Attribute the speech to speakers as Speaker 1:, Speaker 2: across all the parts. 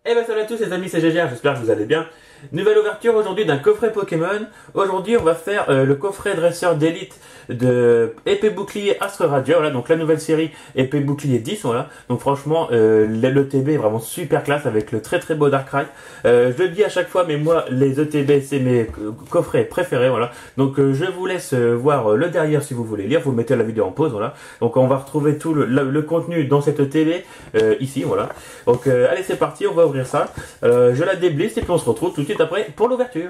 Speaker 1: Eh ben salut à tous les amis, c'est GGR, j'espère que vous allez bien. Nouvelle ouverture aujourd'hui d'un coffret Pokémon. Aujourd'hui on va faire le coffret dresseur d'élite de épée bouclier Astre Radio. Voilà, donc la nouvelle série épée bouclier 10. Voilà. Donc franchement l'ETB est vraiment super classe avec le très très beau Darkrai. Je le dis à chaque fois mais moi les ETB c'est mes coffrets préférés. Voilà. Donc je vous laisse voir le derrière si vous voulez lire. Vous mettez la vidéo en pause. Voilà. Donc on va retrouver tout le contenu dans cette ETB ici. Voilà. Donc allez c'est parti, on va ouvrir ça. Je la déblisse et puis on se retrouve tout de suite après pour l'ouverture.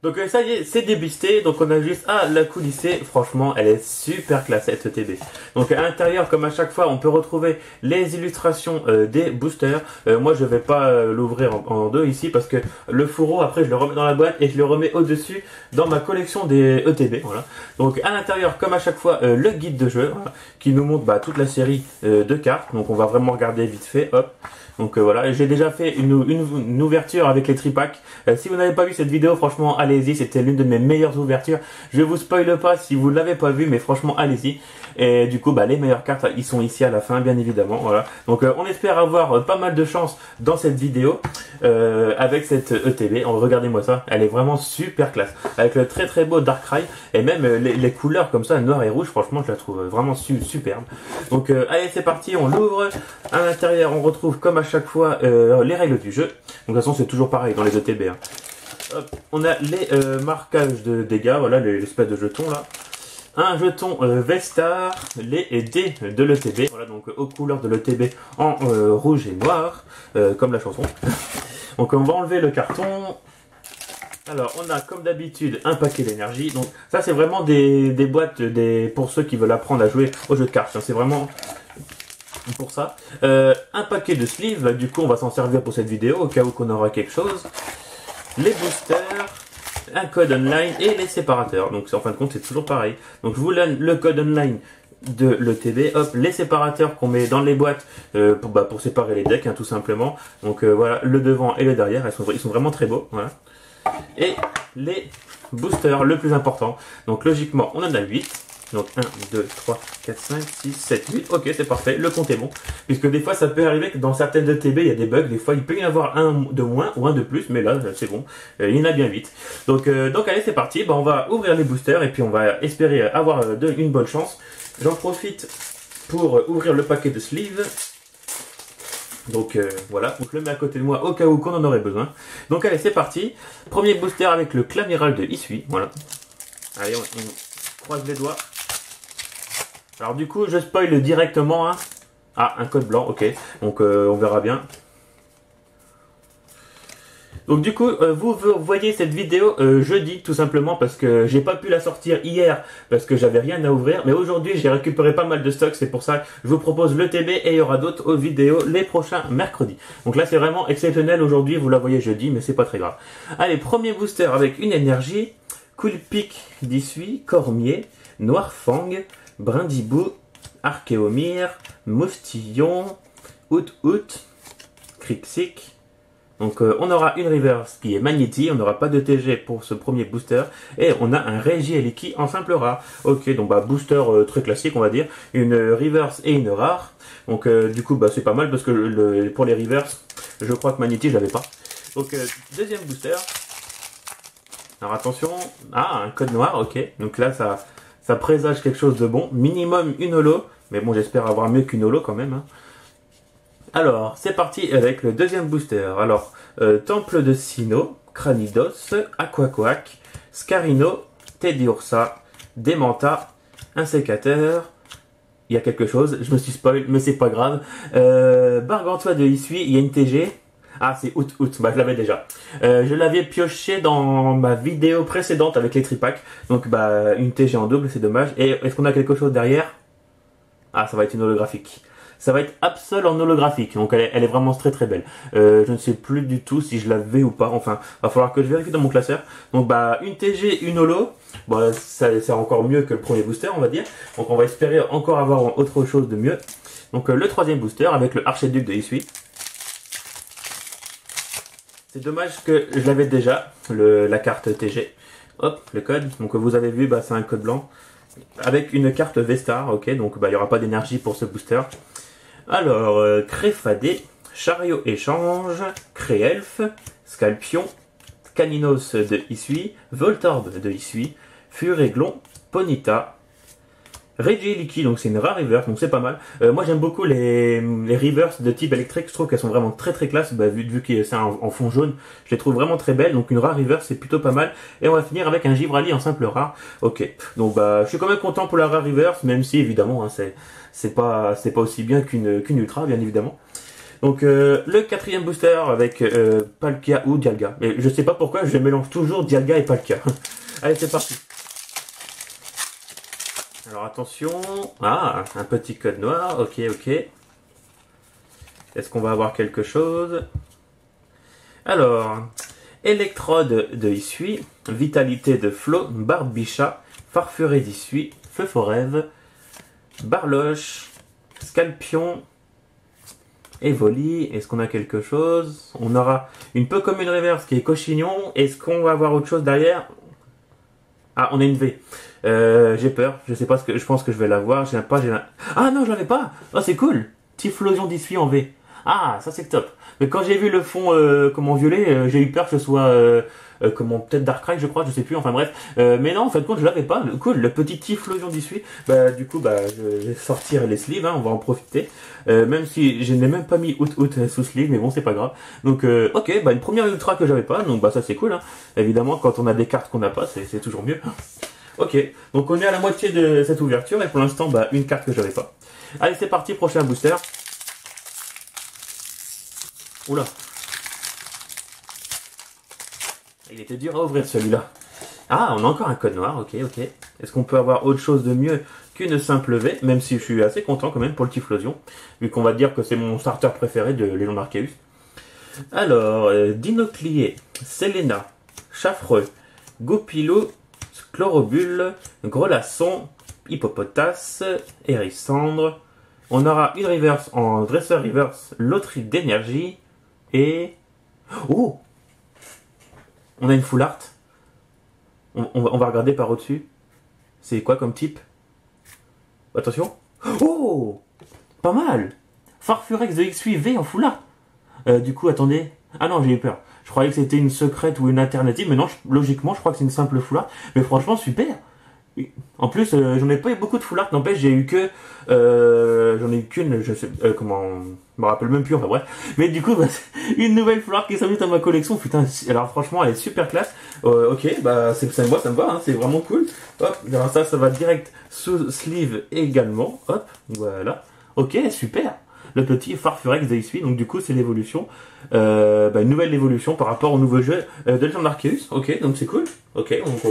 Speaker 1: Donc ça y est, c'est déblisté, donc on a juste à la coulisser. Franchement, elle est super classe cette ETB. Donc à l'intérieur, comme à chaque fois, on peut retrouver les illustrations des boosters. Moi, je vais pas l'ouvrir en deux ici parce que le fourreau, après, je le remets dans la boîte et je le remets au-dessus dans ma collection des ETB. Voilà. Donc à l'intérieur, comme à chaque fois, le guide de jeu voilà, qui nous montre toute la série de cartes. Donc on va vraiment regarder vite fait. Hop. Donc voilà, j'ai déjà fait une ouverture avec les tripacks. Si vous n'avez pas vu cette vidéo, franchement, allez-y, c'était l'une de mes meilleures ouvertures. Je vous spoile pas si vous l'avez pas vu, mais franchement, allez-y. Et du coup, les meilleures cartes, ils sont ici à la fin, bien évidemment. Voilà. Donc on espère avoir pas mal de chance dans cette vidéo avec cette ETB. Regardez-moi ça, elle est vraiment super classe. Avec le très très beau Darkrai et même les couleurs comme ça, noir et rouge, franchement, je la trouve vraiment superbe. Donc allez, c'est parti, on l'ouvre. À l'intérieur, on retrouve comme à chaque fois les règles du jeu. Donc de toute façon, c'est toujours pareil dans les ETB. Hein. Hop, on a les marquages de dégâts, voilà, l'espèce de jeton là. Un jeton Vestar, les dés de l'ETB, voilà, donc aux couleurs de l'ETB en rouge et noir, comme la chanson. Donc on va enlever le carton. Alors on a comme d'habitude un paquet d'énergie. Donc ça c'est vraiment des boîtes pour ceux qui veulent apprendre à jouer au jeu de cartes. C'est vraiment pour ça. Un paquet de sleeves, du coup on va s'en servir pour cette vidéo au cas où qu'on aura quelque chose. Les boosters, un code online et les séparateurs. Donc en fin de compte c'est toujours pareil. Donc je vous donne le code online de l'ETB, hop, les séparateurs qu'on met dans les boîtes pour séparer les decks, hein, tout simplement. Donc voilà, le devant et le derrière, ils sont vraiment très beaux. Voilà. Et les boosters, le plus important. Donc logiquement on en a 8. Donc 1, 2, 3, 4, 5, 6, 7, 8. Ok, c'est parfait, le compte est bon. Puisque des fois, ça peut arriver que dans certaines ETB, il y a des bugs. Des fois, il peut y en avoir un de moins ou un de plus. Mais là, c'est bon. Il y en a bien 8. Donc allez, c'est parti. On va ouvrir les boosters et puis on va espérer avoir une bonne chance. J'en profite pour ouvrir le paquet de sleeves. Donc voilà, je le mets à côté de moi au cas où qu'on en aurait besoin. Donc allez, c'est parti. Premier booster avec le Clamiral de Isui. Voilà. Allez, on croise les doigts. Alors du coup, je spoil directement. Hein. Ah, un code blanc, ok. Donc on verra bien. Donc du coup, vous voyez cette vidéo jeudi, tout simplement, parce que j'ai pas pu la sortir hier, parce que j'avais rien à ouvrir. Mais aujourd'hui, j'ai récupéré pas mal de stocks, c'est pour ça que je vous propose le TB et il y aura d'autres vidéos les prochains mercredis. Donc là, c'est vraiment exceptionnel aujourd'hui, vous la voyez jeudi, mais c'est pas très grave. Allez, premier booster avec une énergie. Coolpic d'Issui, Cormier, Noirfang, Brindibou, Archéomir, Moustillon, Out, Crixik. Donc on aura une reverse qui est Magnéti, on n'aura pas de TG pour ce premier booster. Et on a un Regieleki en simple rare. Ok, donc booster très classique on va dire. Une reverse et une rare. Donc du coup c'est pas mal parce que pour les reverse, je crois que Magnéti je l'avais pas. Donc deuxième booster. Alors attention, un code noir, ok. Donc là, ça présage quelque chose de bon. Minimum une holo, mais bon, j'espère avoir mieux qu'une holo quand même. Hein. Alors, c'est parti avec le deuxième booster. Alors, Temple de Sinnoh, Cranidos, Aquaquack, Scarino, Teddiursa, Demanta, un sécateur. Il y a quelque chose, je me suis spoil, mais c'est pas grave. Bargantois de Isui, il y a une TG. Ah, c'est Out, je l'avais déjà. Je l'avais pioché dans ma vidéo précédente avec les tripacks. Donc, une TG en double, c'est dommage. Et est-ce qu'on a quelque chose derrière? Ah, ça va être une holographique. Ça va être Absol en holographique. Donc, elle est vraiment très très belle. Je ne sais plus du tout si je l'avais ou pas. Enfin, va falloir que je vérifie dans mon classeur. Donc, une TG, une holo. C'est encore mieux que le premier booster, on va dire. Donc, on va espérer encore avoir autre chose de mieux. Donc, le troisième booster avec le Archiduc de Isui. C'est dommage que je l'avais déjà, la carte TG. Hop, le code. Donc vous avez vu, c'est un code blanc. Avec une carte Vestar, ok. Donc il n'y aura pas d'énergie pour ce booster. Alors, Créfadé, Chariot Échange, Créelf, Scalpion, Caninos de Isui, Voltorb de Isui, Furéglon, Ponyta, Regieleki, donc c'est une rare reverse, donc c'est pas mal. Moi j'aime beaucoup les reverse de type électrique, je trouve qu'elles sont vraiment très classe, vu que c'est en fond jaune, je les trouve vraiment très belles, donc une rare reverse c'est plutôt pas mal. Et on va finir avec un Givrali en simple rare. Ok, donc je suis quand même content pour la rare reverse, même si évidemment hein, c'est pas aussi bien qu'une ultra, bien évidemment. Donc le quatrième booster avec Palkia ou Dialga. Et je sais pas pourquoi je mélange toujours Dialga et Palkia. Allez c'est parti. Alors attention, un petit code noir, ok. Est-ce qu'on va avoir quelque chose? Alors, Électrode de Isui, Vitalité de Flo, Barbicha, Farfuré d'Isui, Feu Forève, Barloche, Scalpion, Evoli. Est-ce qu'on a quelque chose? On aura une peu comme une reverse qui est Cochignon. Est-ce qu'on va avoir autre chose derrière? Ah, on a une V. J'ai peur, je sais pas ce que je pense que je vais l'avoir. Ah non, je l'avais pas. Oh, c'est cool. Typhlosion d'Isui en V. Ah, ça c'est top. Mais quand j'ai vu le fond comment violet, j'ai eu peur que ce soit comment peut-être Darkrai, je crois, je sais plus. Enfin bref. Mais non, en fin de compte, je l'avais pas. Cool, le petit Typhlosion d'Isui. Du coup, je vais sortir les sleeves. Hein, on va en profiter. Même si je n'ai même pas mis out sous sleeve, mais bon, c'est pas grave. Donc, ok, une première ultra que j'avais pas. Donc, ça c'est cool. Hein. Évidemment, quand on a des cartes qu'on n'a pas, c'est toujours mieux. Ok, donc on est à la moitié de cette ouverture et pour l'instant, une carte que j'avais pas. Allez, c'est parti, prochain booster. Oula. Il était dur à ouvrir celui-là. Ah, on a encore un code noir, ok. Est-ce qu'on peut avoir autre chose de mieux qu'une simple V, même si je suis assez content quand même pour le Typhlosion, vu qu'on va dire que c'est mon starter préféré de Légion Arceus. Alors, Dinoclier, Selena, Chaffreux, Goupilou, Chlorobule, Grelasson, Hippopotas, Hérissandre. On aura une reverse en dresseur reverse, loterie d'énergie et... Oh! On a une full art. On va regarder par au-dessus. C'est quoi comme type? Attention. Oh! Pas mal! Farfurex de X8 V en full art. Du coup, attendez. Ah non, j'ai eu peur. Je croyais que c'était une secrète ou une alternative, mais non, logiquement, je crois que c'est une simple full art. Mais franchement, super. En plus, j'en ai pas eu beaucoup de full art, n'empêche, j'ai eu que... j'en ai eu qu'une, je sais... comment... Je me rappelle même plus, enfin bref. Mais du coup, une nouvelle full art qui s'ajoute à ma collection. Putain, alors franchement, elle est super classe. Ok, moi, ça me va, hein, c'est vraiment cool. Hop, alors ça va direct sous sleeve également. Hop, voilà. Ok, super. Le petit Farfurex de Isui, donc du coup c'est l'évolution, une nouvelle évolution par rapport au nouveau jeu de Légion Arceus. Ok, donc c'est cool. Ok, donc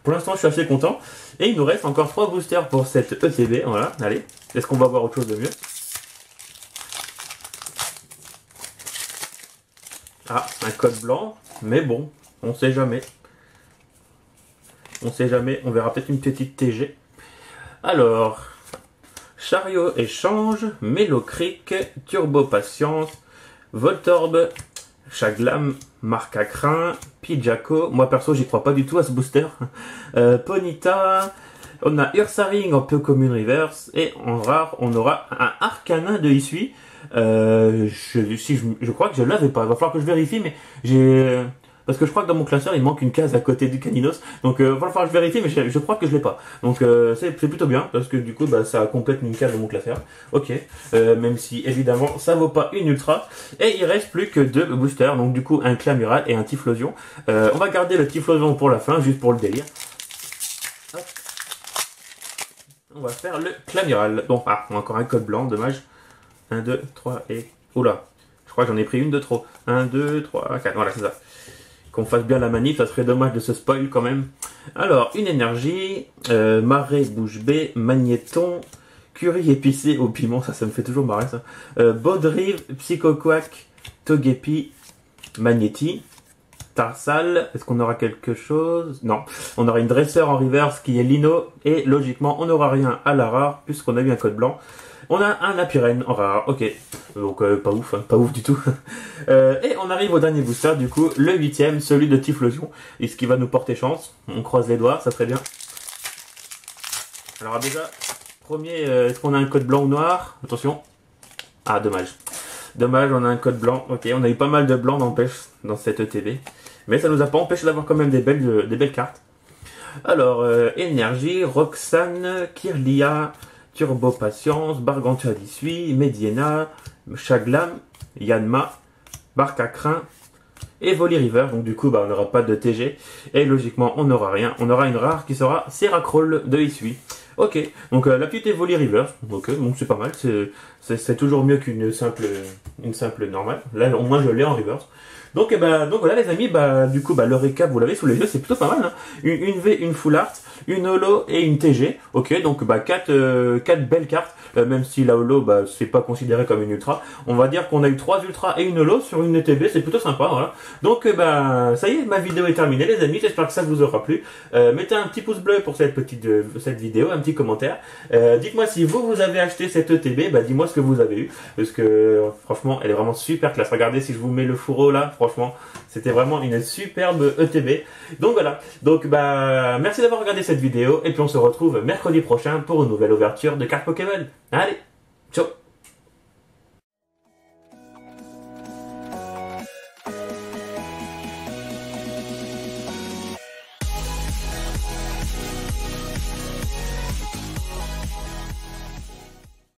Speaker 1: pour l'instant je suis assez content. Et il nous reste encore 3 boosters pour cette ETB. Voilà, allez. Est-ce qu'on va voir autre chose de mieux? Ah, un code blanc, mais bon, on sait jamais. On sait jamais, on verra peut-être une petite TG. Alors... Chariot Échange, Mélocric, Turbo Patience, Voltorb, Chaglam, Marcacrin, Pidjaco. Moi perso, j'y crois pas du tout à ce booster. Ponyta, on a Ursaring en peu commune reverse et en rare, on aura un Arcanin de Isui. Je crois que je l'avais pas. Il va falloir que je vérifie, mais j'ai... Parce que je crois que dans mon classeur, il manque une case à côté du Caninos. Donc, il va falloir que je vérifie, mais je crois que je l'ai pas. Donc, c'est plutôt bien, parce que du coup, ça complète une case de mon classeur. Ok. Même si, évidemment, ça vaut pas une ultra. Et il reste plus que 2 boosters. Donc, du coup, un Clamural et un Typhlosion. On va garder le Typhlosion pour la fin, juste pour le délire. Hop. On va faire le Clamural. Bon, on a encore un code blanc, dommage. 1, 2, 3 et... Oula. Je crois que j'en ai pris une de trop. 1, 2, 3, 4. Voilà, c'est ça. Qu'on fasse bien la manip, ça serait dommage de se spoil quand même. Alors, une énergie, marée bouche bée, magnéton, curry épicé au piment, ça me fait toujours marrer ça. Baudrive, psychoquack, togepi, magnéti, tarsal, est-ce qu'on aura quelque chose? Non, on aura une dresseur en reverse qui est Lino, et logiquement on n'aura rien à la rare, puisqu'on a eu un code blanc. On a un Apirène en rare, ok. Donc pas ouf, hein, pas ouf du tout. Et on arrive au dernier booster, du coup, le 8ème, celui de Typhlosion. Et ce qui va nous porter chance. On croise les doigts, ça serait bien. Alors déjà, premier, est-ce qu'on a un code blanc ou noir? Attention. Ah, dommage. Dommage, on a un code blanc. Ok, on a eu pas mal de blanc n'empêche dans cette ETB. Mais ça nous a pas empêché d'avoir quand même des belles cartes. Alors, Énergie, Roxane, Kirlia, Turbo Patience, Bargantua d'Issui, Mediena, Chaglam, Yanma, Barcacrin et Volley River. Donc du coup, on n'aura pas de TG. Et logiquement, on n'aura rien. On aura une rare qui sera Seracroll de Issui. Ok, donc la petite Volley River. Ok, donc c'est pas mal. C'est toujours mieux qu'une simple normale. Là, au moins, je l'ai en reverse. Donc voilà les amis, du coup le récap vous l'avez sous les yeux, c'est plutôt pas mal, hein. Une V, une full art, une holo et une TG. Ok, donc quatre belles cartes, même si la holo c'est pas considéré comme une ultra. On va dire qu'on a eu 3 ultras et une holo sur une ETB, c'est plutôt sympa, voilà. Donc ça y est, ma vidéo est terminée les amis, j'espère que ça vous aura plu. Mettez un petit pouce bleu pour cette vidéo, un petit commentaire. Dites-moi si vous avez acheté cette ETB, dis-moi ce que vous avez eu, parce que franchement elle est vraiment super classe. Regardez si je vous mets le fourreau là. Franchement, c'était vraiment une superbe ETB. Donc voilà. Donc merci d'avoir regardé cette vidéo. Et puis on se retrouve mercredi prochain pour une nouvelle ouverture de cartes Pokémon. Allez, ciao!